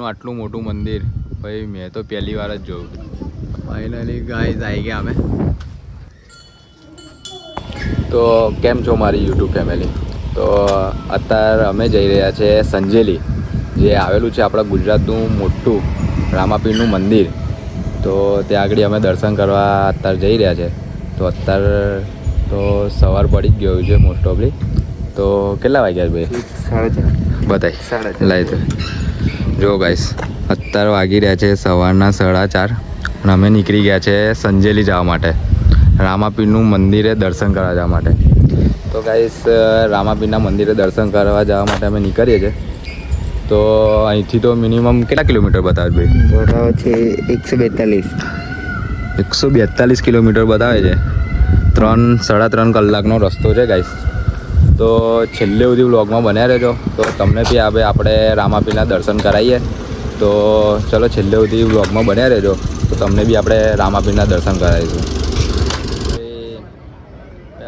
આટલું મોટું મંદિર ભાઈ મેં તો પહેલી વાર જ જોયું. ફાઇનલી ગાઈઝ આવી ગયા અમે. તો કેમ છો મારી યુટ્યુબ ફેમિલી? તો અત્યારે અમે જઈ રહ્યા છે સંજેલી, જે આવેલું છે આપણા ગુજરાતનું મોટું રામાપીરનું મંદિર. તો ત્યાં આગળ અમે દર્શન કરવા અત્યારે જઈ રહ્યા છે. તો અત્યારે તો સવાર પડી જ ગયું છે મોસ્ટ ઓફલી. તો કેટલા વાગ્યા ભાઈ? 4:30 બતાય 4:30 લાય તો જો ગાઈસ અત્યારે વાગી રહ્યા છે સવારના 4:30 અને અમે નીકળી ગયા છે સંજેલી જવા માટે, રામાપીરનું મંદિરે દર્શન કરવા જવા માટે. તો ગાઈસ રામાપીરના મંદિરે દર્શન કરવા જવા માટે અમે નીકળીએ છીએ. તો અહીંથી તો મિનિમમ કેટલા કિલોમીટર બતાવે ભાઈ? બતાવે છે 142 કિલોમીટર બતાવે છે. 3-3.5 કલાકનો રસ્તો છે ગાઈસ. તો છેલ્લે સુધી વ્લોગમાં બન્યા રહેજો, તો તમને બી આપણે રામાપીરના દર્શન કરાવીએ. તો ચલો છેલ્લે સુધી વ્લોગમાં બન્યા રહેજો, તો તમને બી આપણે રામાપીરના દર્શન કરાવીશું.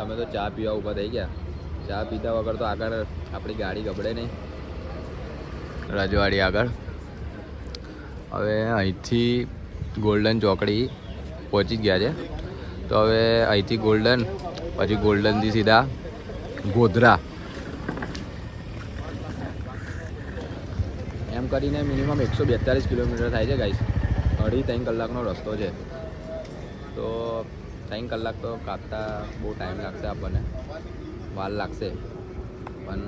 અમે તો ચા પીવા ઊભા થઈ ગયા. ચા પીધા વગર તો આગળ આપણી ગાડી ગબડે નહીં. રજવાડી આગળ હવે અહીંથી ગોલ્ડન ચોકડી પહોંચી ગયા છે. તો હવે અહીંથી ગોલ્ડન, પછી ગોલ્ડનથી સીધા ગોધરા, એમ કરીને મિનિમમ 142 કિલોમીટર થાય છે ગાઈસ. 2.5-3 કલાકનો રસ્તો છે. તો 3 કલાક તો કાપતા બહુ ટાઈમ લાગશે, આપણને વાર લાગશે, પણ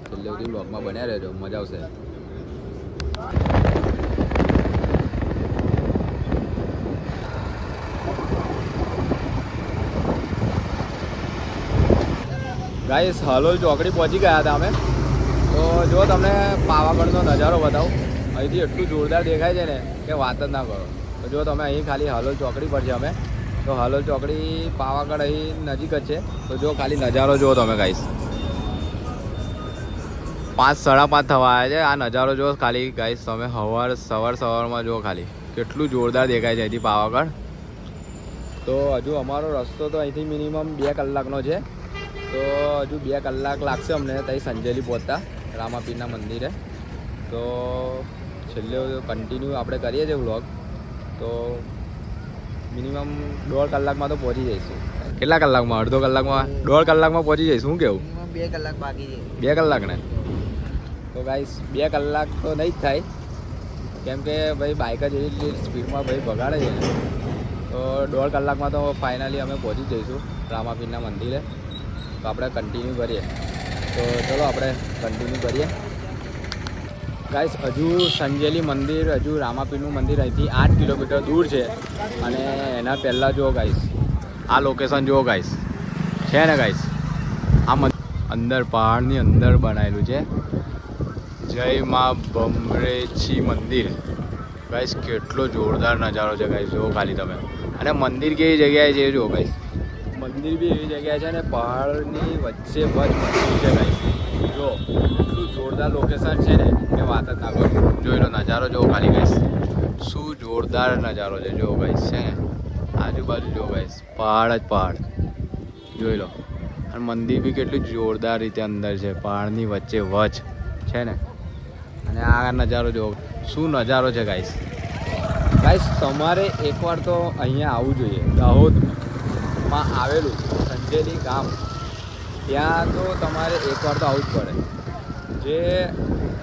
છેલ્લે સુધી બ્લોગમાં બન્યા રહેજો, મજા આવશે. ગાઈસ હાલોલ ચોકડી પહોંચી ગયા હતા અમે. તો જો તમને પાવાગઢનો નજારો બતાવું, અહીંથી એટલું જોરદાર દેખાય છે ને કે વાત જ ના કરો. તો જો તમે અહીં ખાલી હાલોલ ચોકડી પર છે અમે. તો હાલોલ ચોકડી પાવાગઢ અહીં નજીક જ છે. તો જો ખાલી નજારો જુઓ તમે ગાઈસ. 5-5:30 થવા આવ્યા છે. આ નજારો જુઓ ખાલી ગાઈસ તમે. સવારમાં જુઓ ખાલી કેટલું જોરદાર દેખાય છે અહીંથી પાવાગઢ. તો હજુ અમારો રસ્તો તો અહીંથી મિનિમમ 2 કલાકનો છે. તો હજુ 2 કલાક લાગશે અમને ત્યાં સંજેલી પહોંચતા રામાપીરના મંદિરે. તો છેલ્લે કન્ટિન્યુ આપણે કરીએ છીએ વ્લોગ. તો મિનિમમ 1.5 કલાકમાં તો પહોંચી જઈશું. કેટલા કલાકમાં? અડધો કલાકમાં, 1.5 કલાકમાં પહોંચી જઈશું. શું કેવું? 2 કલાક બાકી છે. 2 કલાક ને? તો ગાઈસ 2 કલાક તો નહીં જ થાય, કેમ કે ભાઈ બાઇક જ એવી સ્પીડમાં ભાઈ ભગાડે છે ને. તો 1.5 કલાકમાં તો ફાઇનલી અમે પહોંચી જઈશું રામાપીરના મંદિરે. તો આપણે કન્ટિન્યુ કરીએ. તો ચલો આપણે કન્ટિન્યુ કરીએ ગાઈસ. હજુ સંજેલી મંદિર, હજુ રામાપીરનું મંદિર અહીંથી 8 કિલોમીટર દૂર છે. અને એના પહેલાં જુઓ ગાઈસ, આ લોકેશન જુઓ ગાઈસ, છે ને ગાઈસ, આ અંદર પહાડની અંદર બનાવેલું છે જય મા ભમરેછી મંદિર. ગાઈસ કેટલો જોરદાર નજારો છે ગાઈસ, જુઓ ખાલી તમે. અને મંદિર કેવી જગ્યાએ છે જુઓ ગાઈસ. મંદિર બી એવી જગ્યાએ છે ને પહાડની વચ્ચે મંદિર છે ગાઈસ. જો એટલું જોરદાર લોકેશન છે ને કે વાત જ ના કરો. જોઈ લો નજારો જુઓ ખાલી ગાઈસ, શું જોરદાર નજારો છે જુઓ ગાઈસ. છે ને આજુબાજુ જુઓ ગાઈસ, પહાડ જ પહાડ જોઈ લો. અને મંદિર બી કેટલું જોરદાર રીતે અંદર છે, પહાડની વચ્ચે વચ છે ને. અને આ નજારો જુઓ, શું નજારો છે ગાઈસ. ગાઈસ તમારે એકવાર તો અહીંયા આવવું જોઈએ. દાહોદમાં આવેલું સંજેલી ગામ, ત્યાં તો તમારે એકવાર તો આવવું જ પડે. જે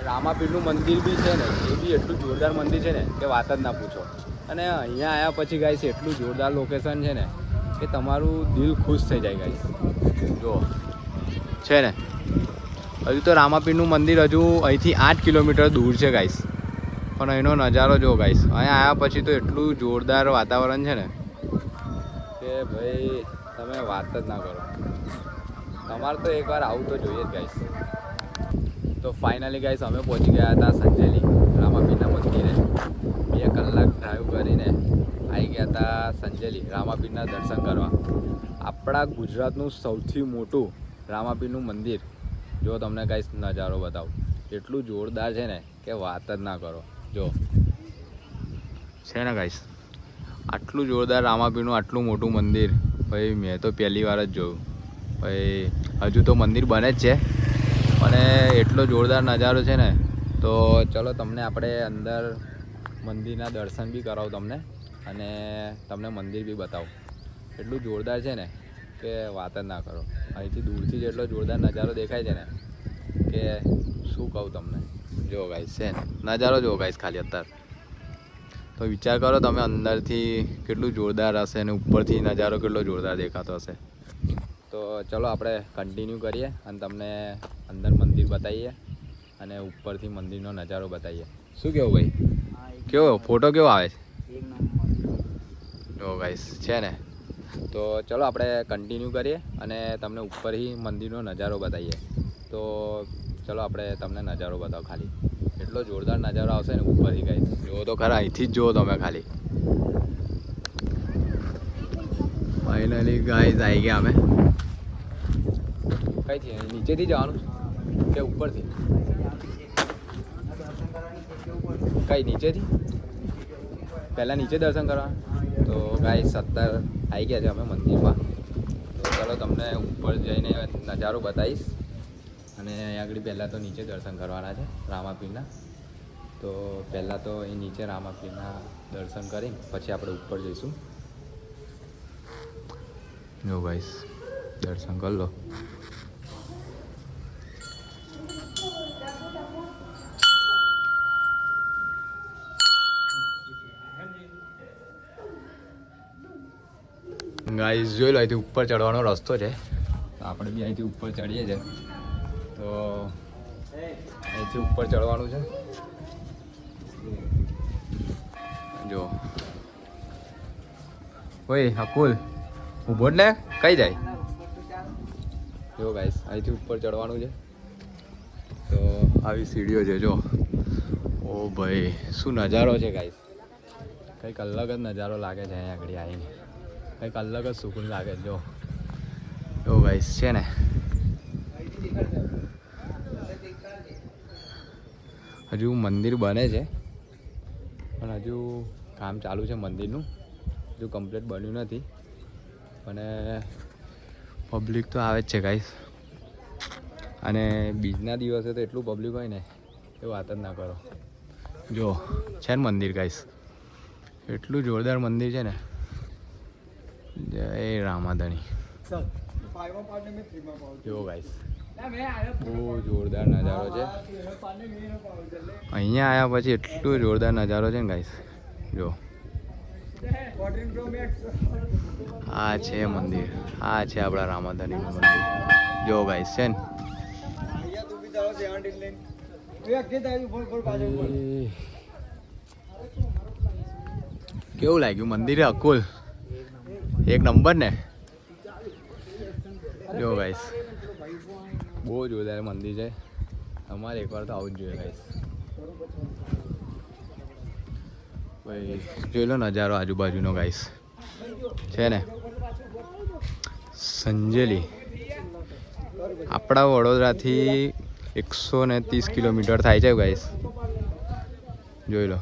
રામાપીરનું મંદિર બી છે ને એ બી એટલું જોરદાર મંદિર છે ને કે વાત જ ના પૂછો. અને અહીંયા આવ્યા પછી ગાઈસ એટલું જોરદાર લોકેશન છે ને કે તમારું દિલ ખુશ થઈ જાય ગાઈસ. જો છે ને હજુ તો રામાપીરનું મંદિર હજુ અહીંથી 8 કિલોમીટર દૂર છે ગાઈસ. પણ અહીંનો નજારો જો ગાઈસ, અહીંયા આવ્યા પછી તો એટલું જોરદાર વાતાવરણ છે ને કે ભાઈ તમે વાત જ ના કરો. તમારે તો એકવાર આવું તો જોઈએ જ ગાઈસ. તો ફાઇનલી ગાઈસ અમે પહોંચી ગયા હતા સંજેલી રામાપીરના મંદિરે. 2 કલાક ડ્રાઈવ કરીને આવી ગયા હતા સંજેલી રામાપીરના દર્શન કરવા. આપણા ગુજરાતનું સૌથી મોટું રામાપીરનું મંદિર. જો તમને ગાઈસ નજારો બતાવું, એટલું જોરદાર છે ને કે વાત જ ના કરો. જો છે ને ગાઈસ, આટલું જોરદાર રામાપીરનું આટલું મોટું મંદિર ભાઈ મેં તો પહેલી વાર જ જોયું. ભાઈ હજુ તો મંદિર બને જ છે, અને એટલો જોરદાર નજારો છે ને તો ચલો તમને આપણે અંદર મંદિરના દર્શન બી કરાવું તમને, અને તમને મંદિર બી બતાવું. એટલું જોરદાર છે ને કે વાત જ ના કરો. અહીંથી દૂરથી જ એટલો જોરદાર નજારો દેખાય છે ને કે શું કહું તમને. જો ગાઈસ છે ને નજારો જો ગાઈસ ખાલી અત્યારે તો વિચાર કરો તમે અંદરથી કેટલું જોરદાર હશે અને ઉપરથી નજારો કેટલો જોરદાર દેખાતો હશે. તો ચલો આપણે કન્ટિન્યુ કરીએ અને તમને અંદર મંદિર બતાવીએ અને ઉપરથી મંદિરનો નજારો બતાવીએ. શું કેવું ભાઈ? કેવો ફોટો કેવો આવે છે? જો ગાઈસ છે ને, તો ચલો આપણે કન્ટિન્યુ કરીએ અને તમને ઉપરથી મંદિરનો નજારો બતાવીએ. તો ચલો આપણે તમને નજારો બતાવો. ખાલી એટલો જોરદાર નજારો આવશે ને ઉપરથી ગાઈસ. જુઓ તો ખરા, અહીંથી જ જુઓ તમે ખાલી. ફાઇનલી ગાઈસ આવી ગયા અમે. કઈથી નીચેથી જવાનું કે ઉપરથી? કઈ નીચેથી? પહેલાં નીચે દર્શન કરવા. તો ગાઈસ 17 આવી ગયા છે અમે મંદિરમાં. તો ચાલો તમને ઉપર જઈને નજારો બતાવીશ. અને અહીં આગળ પહેલાં તો નીચે દર્શન કરવાના છે રામાપીરના. તો પહેલાં તો અહીં નીચે રામાપીરના દર્શન કરીને પછી આપણે ઉપર જઈશું. જો ગાઈસ દર્શન કરી લો. ગાઈસ જોઈ લો, અહીંથી ઉપર ચડવાનો રસ્તો છે. તો આપણે બી અહીંથી ઉપર ચડીએ છીએ. તો અહીંથી ઉપર ચડવાનું છે. જો ઓય અકુલ ઊભો જ ને, કઈ જાય? જો ગાઈસ અહીંથી ઉપર ચડવાનું છે. તો આવી સીડીઓ છે જો. ઓ ભાઈ શું નજારો છે ગાઈસ. કંઈક અલગ જ નજારો લાગે છે અહીંયા આગળ આવીને. કંઈક અલગ જ સુકૂન લાગે જો. જો ગાઈસ છે ને, હજુ મંદિર બને છે પણ હજુ કામ ચાલુ છે મંદિરનું. હજુ કમ્પ્લીટ બન્યું નથી. અને પબ્લિક તો આવે જ છે ગાઈસ. અને બીજના દિવસે તો એટલું પબ્લિક હોય ને એ વાત જ ના કરો. જો છે ને મંદિર ગાઈસ, એટલું જોરદાર મંદિર છે ને. જય રામાધણી. જો ગાઈસ બહુ જોરદાર નજારો છે. અહીંયા આવ્યા પછી એટલું જોરદાર નજારો છે ને ગાઈસ. જો આ છે મંદિર, આ છે આપણા રામાધણીનું મંદિર. જો ગાઈસ છે ને, કેવું લાગ્યું મંદિર અકુલ? એક નંબર ને. જો ગાઈસ બહુ જોરદાર મંદિર છે. અમારે એકવાર તો આવું જ જોઈએ ગાઈસ. ભાઈ જોઈ લો નજારો આજુબાજુનો ગાઈસ. છે ને સંજેલી આપણા વડોદરાથી 130 કિલોમીટર થાય છે ગાઈસ. જોઈ લો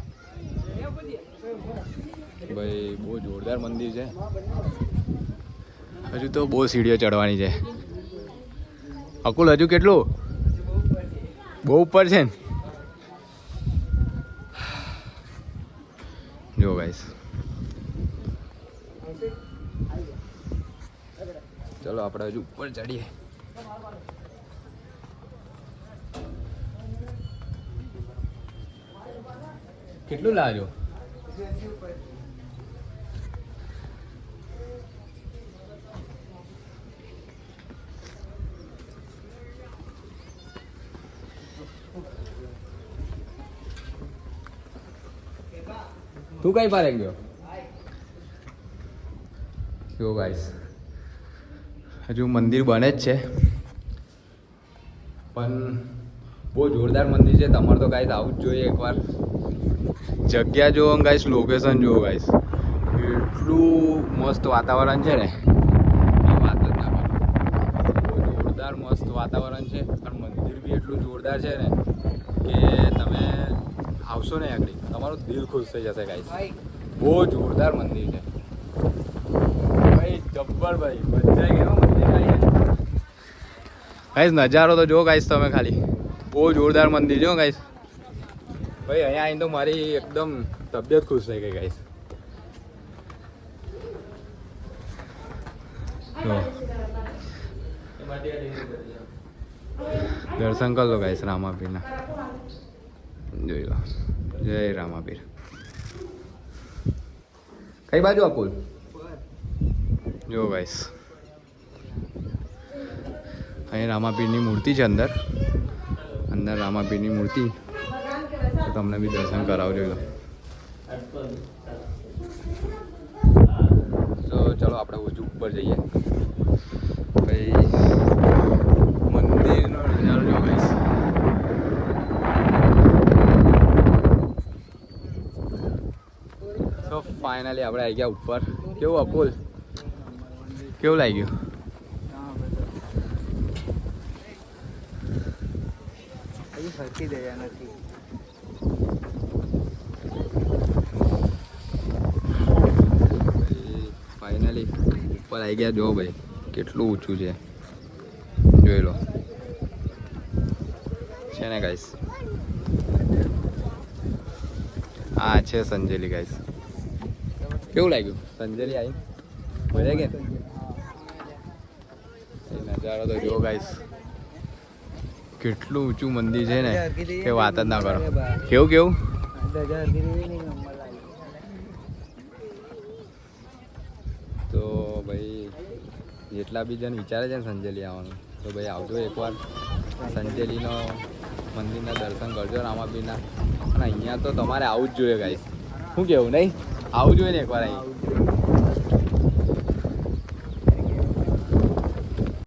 ભાઈ બહુ જોરદાર મંદિર છે. હજુ તો બહુ સીડીઓ ચડવાની છે. અકુલ હજુ કેટલું? બહુ ઉપર છે ને. જો ગાઈસ ચલો આપણે હજુ ઉપર ચડીએ. કેટલું લાગ્યો? તું કઈ પારે ગયો? જો ગાઈસ હજુ મંદિર બને જ છે પણ બહુ જોરદાર મંદિર છે. તમારે તો ગાઈસ આવું જ જોઈએ એકવાર. જગ્યા જુઓ ગાઈસ, લોકેશન જુઓ ગાઈસ. એટલું મસ્ત વાતાવરણ છે ને વાત જ ના કરો. બહુ જોરદાર મસ્ત વાતાવરણ છે અને મંદિર બી એટલું જોરદાર છે ને કે તમે આવશો ને આગળ તમારું દિલ ખુશ થઈ જશે ગાઈસ. બહુ જોરદાર મંદિર છે ભાઈ, જબ્બર ભાઈ. મજા આવી ગઈ મંદિર ગાઈસ. નજારો તો જો ગાઈસ તમે ખાલી. બહુ જોરદાર મંદિર છે ગાઈસ. ભાઈ અહીંયા આવીને તો મારી એકદમ તબિયત ખુશ થઈ ગઈ ગાઈસ. દર્શન કર લો ગાઈસ રામાપીરના. જોઈ લો. જય રામાપીર. કઈ બાજુ અકુલ? જો ગાઈસ અહીં રામાપીરની મૂર્તિ છે. અંદર રામાપીરની મૂર્તિ. તો તમને બી દર્શન કરાવજો. તો ચલો આપણે હજુ ઉપર જઈએ. ભાઈ મંદિરનો નજારો જો ગાઈસ. તો ફાઇનલી આપણે આવી ગયા ઉપર. કેવું અકુલ? કેવું લાગ્યું? સરખી જગ્યા નથી. ફાઇનલી ઉપર આવી ગયા. જો ભાઈ કેટલું ઊંચું છે, જોઈ લો. છે ને ગાઈસ, આ છે સંજેલી ગાઈસ. કેવું લાગ્યું સંજેલી આવી? મજા કે નજારો તો જો ગાઈસ. કેટલું ઊંચું મંદિર છે ને કે વાત જ ના કરો. કેવું તો ભાઈ જેટલા બી જણ વિચારે છે ને સંજેલી આવવાનું, તો ભાઈ આવજો એકવાર. સંજેલીનો મંદિરના દર્શન કરજો રામાપીરના. અને અહીંયા તો તમારે આવું જ જોઈએ ગાઈસ. શું કેવું નહીં? આવું જોઈએ ને એકવાર અહીં.